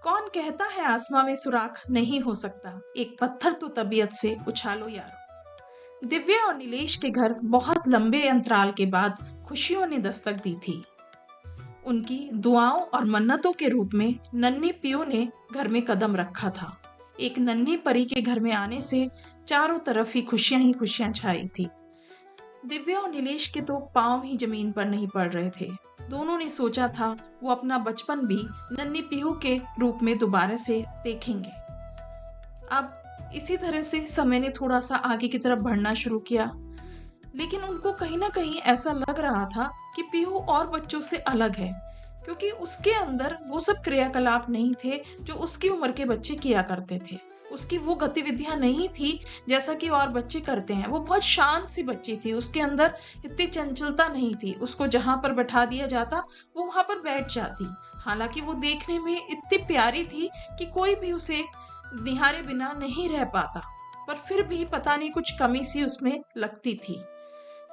कौन कहता है आसमां में सुराख नहीं हो सकता, एक पत्थर तो तबीयत से उछालो यारो। दिव्या और नीलेश के घर बहुत लंबे अंतराल के बाद खुशियों ने दस्तक दी थी। उनकी दुआओं और मन्नतों के रूप में नन्ही पियो ने घर में कदम रखा था। एक नन्ही परी के घर में आने से चारों तरफ ही खुशियां छाई थी। दिव्या और नीलेश के तो पांव ही जमीन पर नहीं पड़ रहे थे। दोनों ने सोचा था वो अपना बचपन भी नन्ही पीहू के रूप में दोबारा से देखेंगे। अब इसी तरह से समय ने थोड़ा सा आगे की तरफ बढ़ना शुरू किया, लेकिन उनको कहीं ना कहीं ऐसा लग रहा था कि पीहू और बच्चों से अलग है, क्योंकि उसके अंदर वो सब क्रियाकलाप नहीं थे जो उसकी उम्र के बच्चे किया करते थे। उसकी वो गतिविधियां नहीं थी जैसा कि और बच्चे करते हैं। वो बहुत शांत सी बच्ची थी, उसके अंदर इतनी चंचलता नहीं थी। उसको जहां पर बैठा दिया जाता वो वहां पर बैठ जाती। हालांकि वो देखने में इतनी प्यारी थी कि कोई भी उसे निहारे बिना नहीं रह पाता, पर फिर भी पता नहीं कुछ कमी सी उसमें लगती थी।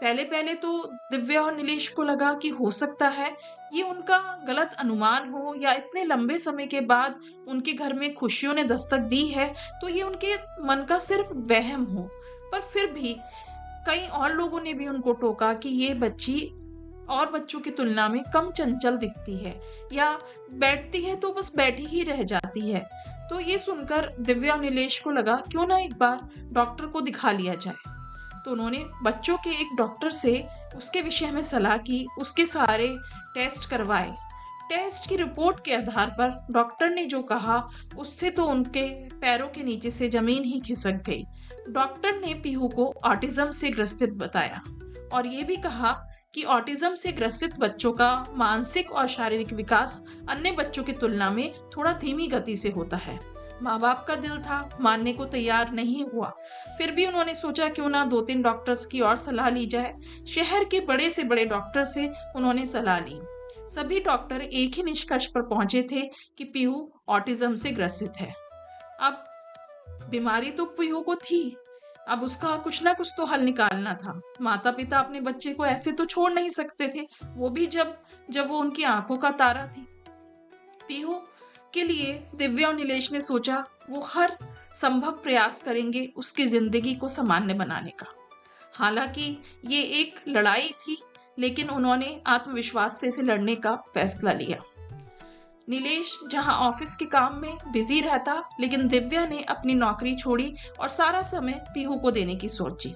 पहले पहले तो दिव्या और नीलेश को लगा कि हो सकता है ये उनका गलत अनुमान हो, या इतने लंबे समय के बाद उनके घर में खुशियों ने दस्तक दी है तो ये उनके मन का सिर्फ वहम हो। पर फिर भी कई और लोगों ने भी उनको टोका कि ये बच्ची और बच्चों की तुलना में कम चंचल दिखती है, या बैठती है तो बस बैठी ही रह जाती है। तो ये सुनकर दिव्या और नीलेश को लगा क्यों ना एक बार डॉक्टर को दिखा लिया जाए। तो उन्होंने बच्चों के एक डॉक्टर से उसके विषय में सलाह की, उसके सारे टेस्ट करवाए। टेस्ट की रिपोर्ट के आधार पर डॉक्टर ने जो कहा उससे तो उनके पैरों के नीचे से जमीन ही खिसक गई। डॉक्टर ने पीहू को ऑटिज्म से ग्रसित बताया और ये भी कहा कि ऑटिज्म से ग्रसित बच्चों का मानसिक और शारीरिक विकास अन्य बच्चों की तुलना में थोड़ा धीमी गति से होता है। माँ बाप का दिल था, मानने को तैयार नहीं हुआ। फिर भी उन्होंने सोचा क्यों ना 2-3 डॉक्टर्स की और सलाह ली जाए। शहर के बड़े से बड़े डॉक्टर से उन्होंने सलाह ली। सभी डॉक्टर एक ही निष्कर्ष पर पहुंचे थे कि पीहू ऑटिज्म से ग्रसित है। अब बीमारी तो पीहू को थी, अब उसका कुछ ना कुछ तो हल निकालना था। माता पिता अपने बच्चे को ऐसे तो छोड़ नहीं सकते थे, वो भी जब जब वो उनकी आंखों का तारा थी। पीहू के लिए दिव्या और नीलेश ने सोचा वो हर संभव प्रयास करेंगे उसकी जिंदगी को सामान्य बनाने का। हालांकि ये एक लड़ाई थी, लेकिन उन्होंने आत्मविश्वास से इसे लड़ने का फैसला लिया। नीलेश जहां ऑफिस के काम में बिजी रहता, लेकिन दिव्या ने अपनी नौकरी छोड़ी और सारा समय पीहू को देने की सोची।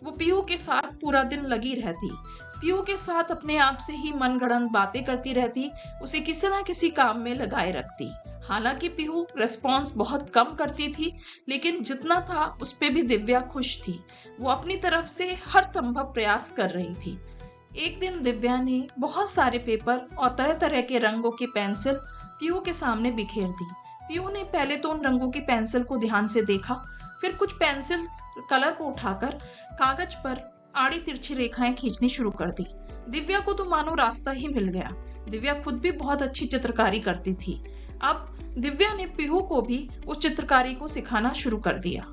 वो पीहू के साथ पूरा दिन लगी रहती, पीहू के साथ अपने आप से ही मनगढ़ंत बातें करती रहती, उसे किसी ना किसी काम में लगाए रखती। हालांकि पीहू रिस्पॉन्स बहुत कम करती थी, लेकिन जितना था उस पे भी दिव्या खुश थी। वो अपनी तरफ से हर संभव प्रयास कर रही थी। एक दिन दिव्या ने बहुत सारे पेपर और तरह तरह के रंगों की पेंसिल पीहू के सामने बिखेर दी। पीहू ने पहले तो उन रंगों की पेंसिल को ध्यान से देखा, फिर कुछ पेंसिल कलर को उठाकर कागज पर आड़ी तिरछी रेखाएं खींचनी शुरू कर दी। दिव्या को तो मानो रास्ता ही मिल गया। दिव्या खुद भी बहुत अच्छी चित्रकारी करती थी। अब दिव्या ने पीहू को भी उस चित्रकारी को सिखाना शुरू कर दिया।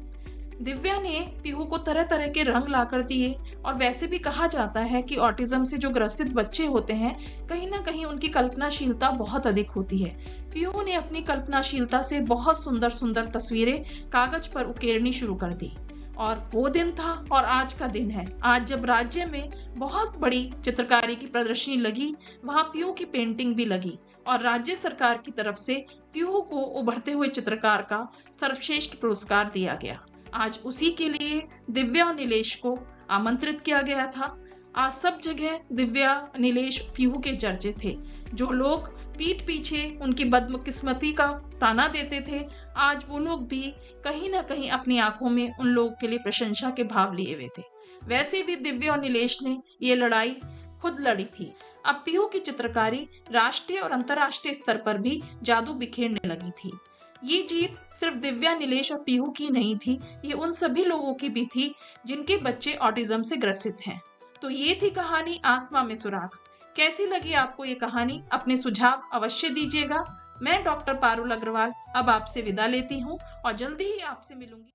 दिव्या ने पीहू को तरह तरह के रंग ला कर दिए, और वैसे भी कहा जाता है कि ऑटिज्म से जो ग्रसित बच्चे होते हैं कहीं ना कहीं उनकी कल्पनाशीलता बहुत अधिक होती है। पीहू ने अपनी कल्पनाशीलता से बहुत सुंदर सुंदर तस्वीरें कागज पर उकेरनी शुरू कर दी। और वो दिन था और आज का दिन है, आज जब राज्य में बहुत बड़ी चित्रकारी की प्रदर्शनी लगी, वहां पीहू की पेंटिंग भी लगी और राज्य सरकार की तरफ से पीहू को उभरते हुए चित्रकार का सर्वश्रेष्ठ पुरस्कार दिया गया। आज उसी के लिए दिव्या और नीलेश को आमंत्रित किया गया था। आज सब जगह दिव्या, नीलेश, पीहू के चर्चे थे। जो लोग पीठ पीछे उनकी बदकिस्मती का ताना देते थे, आज वो लोग भी कहीं ना कहीं अपनी आंखों में उन लोगों के लिए प्रशंसा के भाव लिए हुए थे। वैसे भी दिव्या और नीलेश ने ये लड़ाई खुद लड़ी थी। अब पीहू की चित्रकारी राष्ट्रीय और अंतर्राष्ट्रीय स्तर पर भी जादू बिखेरने लगी थी। ये जीत सिर्फ दिव्या, नीलेश और पीहू की नहीं थी, ये उन सभी लोगों की भी थी जिनके बच्चे ऑटिज्म से ग्रसित हैं। तो ये थी कहानी आसमां में सुराख। कैसी लगी आपको ये कहानी? अपने सुझाव अवश्य दीजिएगा। मैं डॉक्टर पारुल अग्रवाल अब आपसे विदा लेती हूँ और जल्दी ही आपसे मिलूंगी।